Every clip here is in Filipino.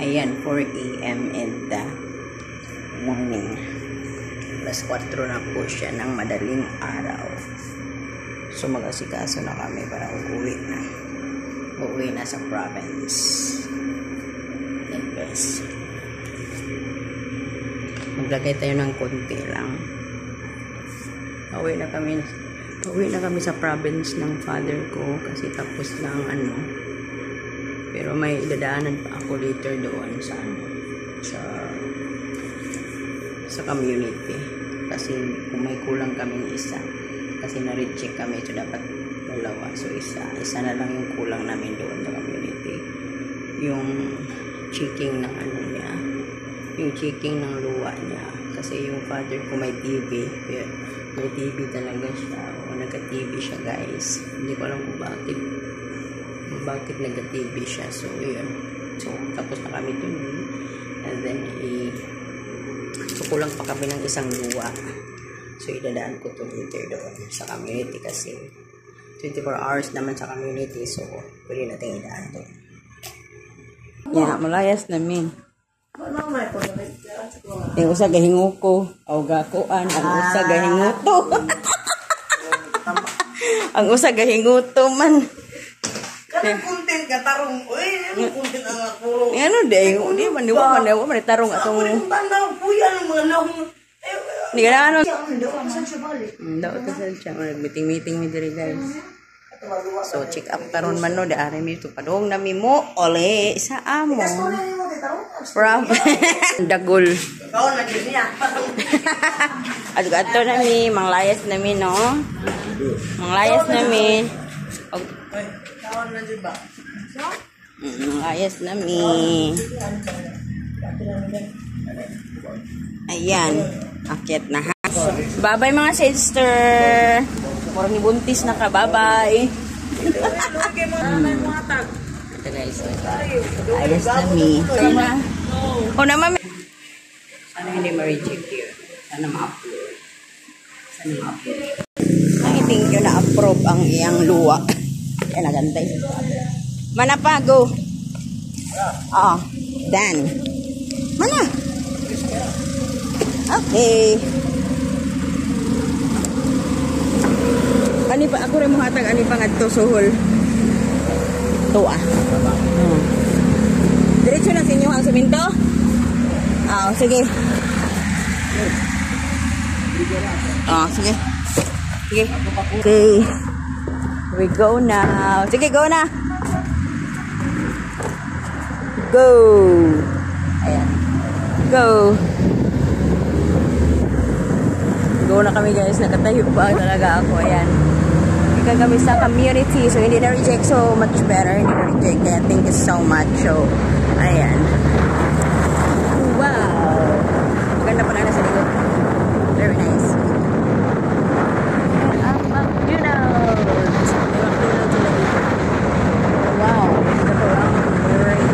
Ayan, 4 a.m. in the morning. Alas 4 na po siya ng madaling araw. So mag-asikaso na kami para uuwi na. Uuwi na sa province. Yan guys. Maglagay tayo ng konti lang. Uuwi na kami sa province ng father ko kasi tapos lang pero may idadaanan pa ako later doon sa community kasi kung may kulang kaming isa kasi na-reject kami, so dapat dalawa, so isa na lang yung kulang namin doon sa community, yung checking ng niya, yung checking ng luwa niya kasi yung father ko may TB talaga siya, o nagka-TB siya guys, hindi ko alam kung bakit nag-TB siya, so yun, so tapos na kami dun and then so kulang pa kami ng isang luwa, so idadaan ko to later doon sa community kasi 24 hours naman sa community, so pwede natin idaan doon. Yeah, malayas namin. Yung usa gahingo ko, o gakuan, ang usa gahinguto. Ang usa gahinguto man. Kanang content ka tarong, oy, ano content ang puro. Ano day, di man tarong atong. Tanaw puya ng mga lahong. Ni kana ano? Saan siya balik? Daw ta sa siya, meeting mi diri guys. So check up karon man no, di ari mi to padong nami mo ole sa amo. From Dagol. Ikaw na gyud niya. Adto nami, manglayas nami no. Manglayas nami. Kaon na jud ba? Manglayas nami. Ayan, akyat na ha. Bye-bye mga sister. Murang nibuntis na ka, bye-bye. Ito guys, ayos nami. O naman, sana hindi ma-reject yun. Sana ma-upload. Thank you na-approve ang iyang luwa. Yan, nagantay. Manapago. Oh, Dan. Mana? Okay. Ani pa ako rin mo hatag ani pangadto suhol. Tuwa. Diretso na sa inyo ang suminto? Sige. Sige. Sige. Okay. We go now. Sige, go na. Go. Ayan. Go. Go na kami guys. Nakatayo pa talaga ako. Ayan. Ika kami sa community. So, hindi na-reject. So, much better. Hindi na-reject. Kaya, thank you so much. So, ayan. Wow. Maganda pa lang na sa likod. Very nice. Wow. Ito ang great.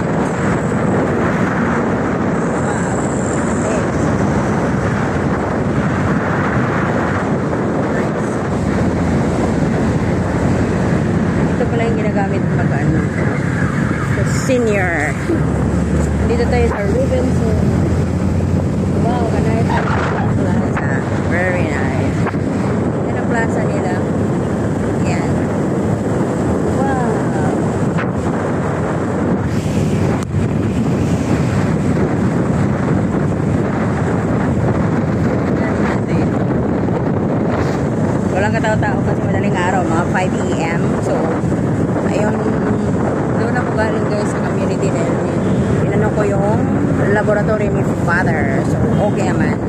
Ginagamit mag-ano senior. Dito tayo sa Robinson. Wow, kanay plaza. Very nice. Yan ang plaza nila. Yan. Wow. Walang katao-tao kasi madaling araw, mga 5 a.m. So, ayun, doon ako galing guys sa community din. Inano ko yung laboratory ni father. So, okay naman.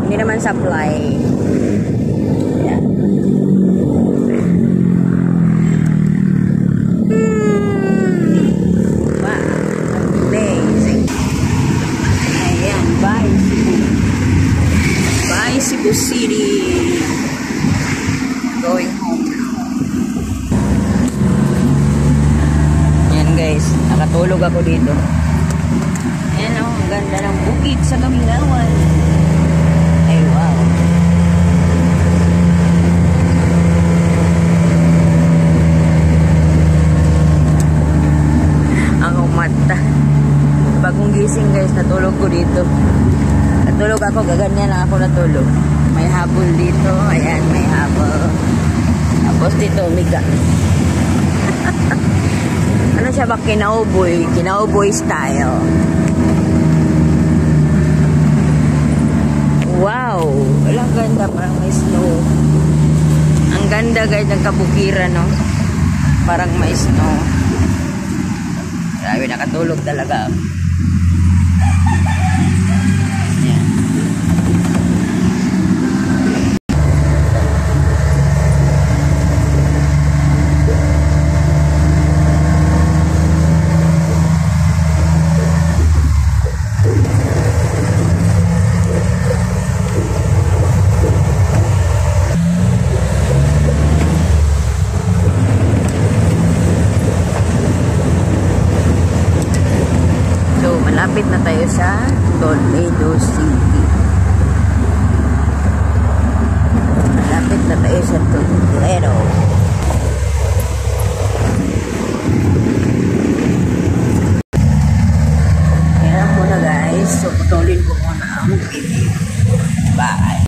Hindi naman supply. Yeah. Wow. Amazing. Ayan, bye Cebu. Bye Cebu City. Going home now. Guys, nakatulog ako dito. Ayan o, ang ganda ng bukid sa Kamilawan. Ay wow. Ang mata. gising guys, natulog ko dito. Natulog ako, gaganyan lang ako natulog. May habol dito, ayan, may habol. Tapos dito, umiga. Ano siya ba? Kinauboy. Kinauboy style. Wow! Walang ganda, parang may snow. Ang ganda guys, ng kabukiran, no? Parang may snow. Grabe, nakatulog talaga. Ayan. Malapit na tayo sa Toledo City. Malapit na tayo sa Toledo. Kaya muna guys, so putulin ko muna ang video.